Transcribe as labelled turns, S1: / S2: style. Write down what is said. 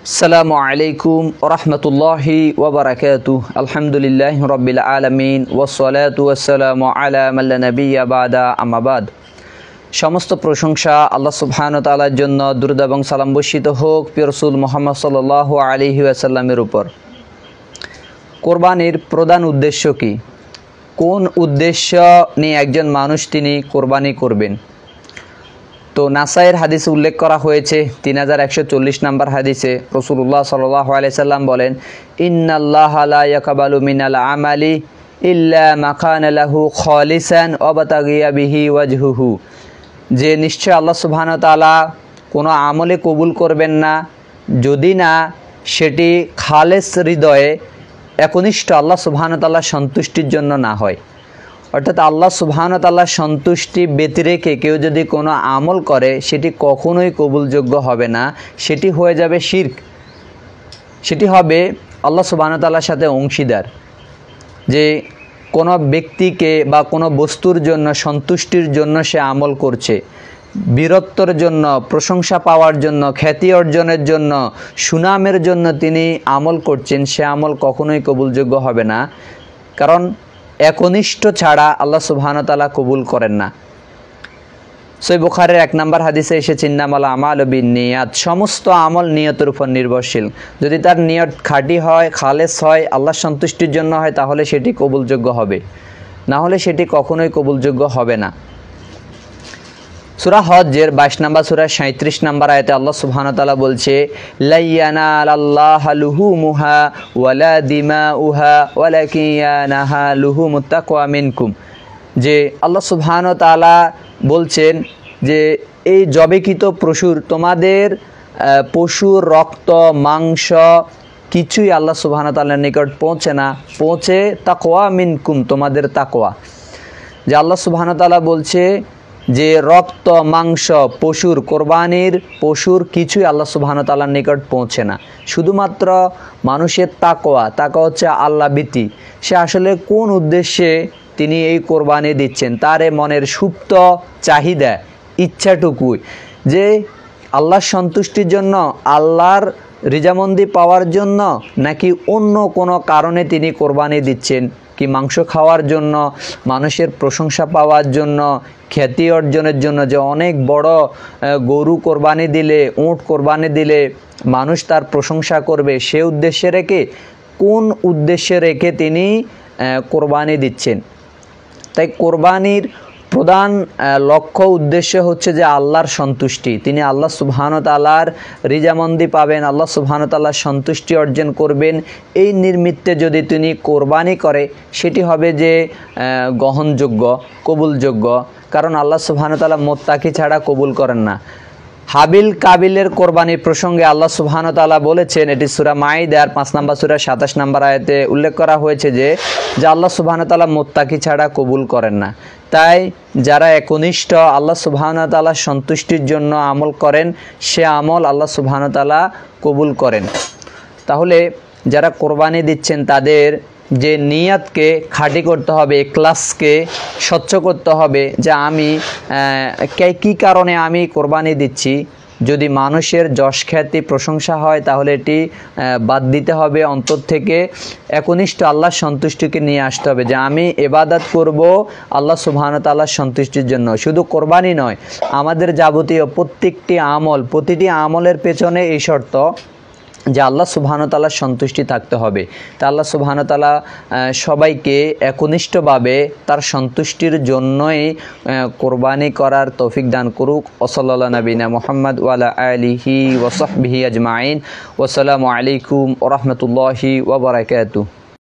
S1: আসসালামু আলাইকুম ওরহমতুল্লাহি ওয়াবারাকাতুহ। আলহামদুলিল্লাহি রাব্বিল আলামিন ওয়াসসালাতু ওয়াসসালামু আলা মান লা নাবিয়্যা বা'দা, আম্মা বাদ। সমস্ত প্রশংসা আল্লাহ সুবহানাহু ওয়া তাআলার জন্য, দুরূদ এবং সালাম বর্ষিত হোক প্রিয় রাসূল মুহাম্মদ সাল্লাল্লাহু আলাইহি ওয়াসাল্লামের উপর। কোরবানির প্রধান উদ্দেশ্য কি? কোন উদ্দেশ্য নিয়ে একজন মানুষ তিনি কোরবানি করবেন? তো নাসাইয়ের হাদিসে উল্লেখ করা হয়েছে 3140 নম্বর হাদিসে রাসূলুল্লাহ সাল্লাল্লাহু আলাইহি সাল্লাম বলেন, ইন্নাল্লাহা লা ইয়াকবালু মিনাল আমালি ইল্লা মা কানা লাহু খালিসান ওয়া বাতাগিয়া বিহি ওয়াজহুহু, যে নিশ্চয় আল্লাহ সুবহানাহু ওয়া তাআলা কোনো আমলে কবুল করবেন না যদি না সেটি খালেস হৃদয়ে একনিষ্ঠ আল্লাহ সুবহানাহু ওয়া তাআলার সন্তুষ্টির জন্য না হয়। অর্থাৎ আল্লাহ সুবহানাহু ওয়া তাআলার সন্তুষ্টি ব্যতি রেখে কেউ যদি কোনো আমল করে সেটি কখনোই কবুলযোগ্য হবে না, সেটি হয়ে যাবে শিরক, সেটি হবে আল্লাহ সুবহানাহু ওয়া তাআলার সাথে অংশীদার। যে কোনো ব্যক্তিকে বা কোনো বস্তুর জন্য সন্তুষ্টির জন্য সে আমল করছে, বীরত্বের জন্য, প্রশংসা পাওয়ার জন্য, খ্যাতি অর্জনের জন্য, সুনামের জন্য তিনি আমল করছেন, সে আমল কখনোই কবুলযোগ্য হবে না, কারণ একনিষ্ঠ ছাড়া আল্লাহ সুবহানাহু ওয়া তাআলা কবুল করেন না। সহিহ বুখারীর 1 নম্বর হাদিসে এসেছে, ইন্নামাল আমালু বিন্নিয়াত, সমস্ত আমল নিয়তের উপর নির্ভরশীল। যদি তার নিয়ত খাঁটি হয়, খালেস হয়, আল্লাহর সন্তুষ্টির জন্য হয়, তাহলে সেটি কবুলযোগ্য হবে, না হলে সেটি কখনোই কবুলযোগ্য হবে না। সূরা হজ্জের 22 নম্বর সূরা 37 নম্বর আয়াতে আল্লাহ সুবহানাহু ওয়া তাআলা বলছে, লা ইয়ানালাল্লাহু লুহুমুহা ওয়ালা দিমাউহা ওয়ালাকিন ইয়ানাহা লুহুমুত তাকওয়া মিনকুম, যে আল্লাহ সুবহানাহু ওয়া তাআলা বলছেন যে এই জবেকৃত তোমাদের পশুর রক্ত মাংস কিছুই আল্লাহ সুবহানাহু ওয়া তাআলার নিকট পৌঁছে না, পৌঁছে তাকওয়া মিনকুম, তোমাদের তাকওয়া। যে আল্লাহ সুবহানাহু ওয়া তাআলা বলছে যে রক্ত মাংস পশুর, কোরবানির পশুর কিছুই আল্লাহ সুবহানাহু ওয়া তাআলার নিকট পৌঁছে না, শুধুমাত্র মানুষের তাকওয়া হচ্ছে আল্লাহ ভীতি। সে আসলে কোন উদ্দেশ্যে তিনি এই কোরবানি দিচ্ছেন, তার মনের সুপ্ত চাহিদা, ইচ্ছাটুকুই যে আল্লাহর সন্তুষ্টির জন্য, আল্লাহর রিজামন্দি পাওয়ার জন্য, নাকি অন্য কোনো কারণে তিনি কোরবানি দিচ্ছেন। কি মাংস খাওয়ার জন্য, মানুষের প্রশংসা পাওয়ার জন্য, খ্যাতি অর্জনের জন্য, যে অনেক বড় গরু কোরবানি দিলে, উট কোরবানি দিলে মানুষ তার প্রশংসা করবে, সে উদ্দেশ্যে রেখে, কোন উদ্দেশ্যে রেখে তিনি কোরবানি দিচ্ছেন। তাই কোরবানির প্রধান লক্ষ্য উদ্দেশ্য হচ্ছে যে আল্লাহর সন্তুষ্টি, তিনি আল্লাহ সুবহানাহু ওয়া তাআলার রিজামন্দি পাবেন, আল্লাহ সুবহানাহু ওয়া তাআলার সন্তুষ্টি অর্জন করবেন। এই নিমিত্তে যদি তিনি কোরবানি করে সেটি হবে যে গ্রহণযোগ্য, কবুলযোগ্য, কারণ আল্লাহ সুবহানাহু ওয়া তাআলা মুত্তাকি ছাড়া কবুল করেন না। হাবিল কাবিলের কোরবানির প্রসঙ্গে আল্লাহ সুবহানাহু ওয়া তাআলা বলেছেন, এটি সূরা মাইদার 5 নম্বর সূরা 27 নম্বর আয়াতে উল্লেখ করা হয়েছে যে আল্লাহ সুবহানাহু ওয়া তাআলা মুত্তাকি ছাড়া কবুল করেন না। তাই যারা একনিষ্ঠ আল্লাহ সুবহানাহু ওয়া তাআলার সন্তুষ্টির জন্য আমল করেন, সে আমল আল্লাহ সুবহানাহু ওয়া তাআলা কবুল করেন। তাহলে যারা কোরবানি দিচ্ছেন তাদের যে নিয়াতকে খাঁটি করতে হবে, ইখলাসকে স্বচ্ছ করতে হবে, যে আমি কী কারণে আমি কোরবানি দিচ্ছি। যদি মানুষের যশ খ্যাতি প্রশংসা হয় তাহলে এটি বাদ দিতে হবে, অন্তর থেকে একনিষ্ঠ আল্লাহর সন্তুষ্টিকে নিয়ে আসতে হবে, যে আমি ইবাদত করব আল্লাহ সুবহানাহু ওয়া তাআলার সন্তুষ্টির জন্য। শুধু কোরবানি নয়, আমাদের যাবতীয় প্রত্যেকটি আমল, প্রতিটি আমলের পেছনে এই শর্ত যে আল্লাহ সুবহানাহু ওয়া তাআলার সন্তুষ্টি থাকতে হবে। তা আল্লাহ সুবহানাহু ওয়া তাআলা সবাইকে একনিষ্ঠভাবে তার সন্তুষ্টির জন্যই কোরবানি করার তৌফিক দান করুক। ওয়াসাল্লাল্লাহু নবিনা মুহাম্মদ ওয়া আলা আলিহি ওয়া সাহবিহি আজমাইন। ওয়াসসালামু আলাইকুম ওয়া রাহমাতুল্লাহি ওয়া বারাকাতুহু।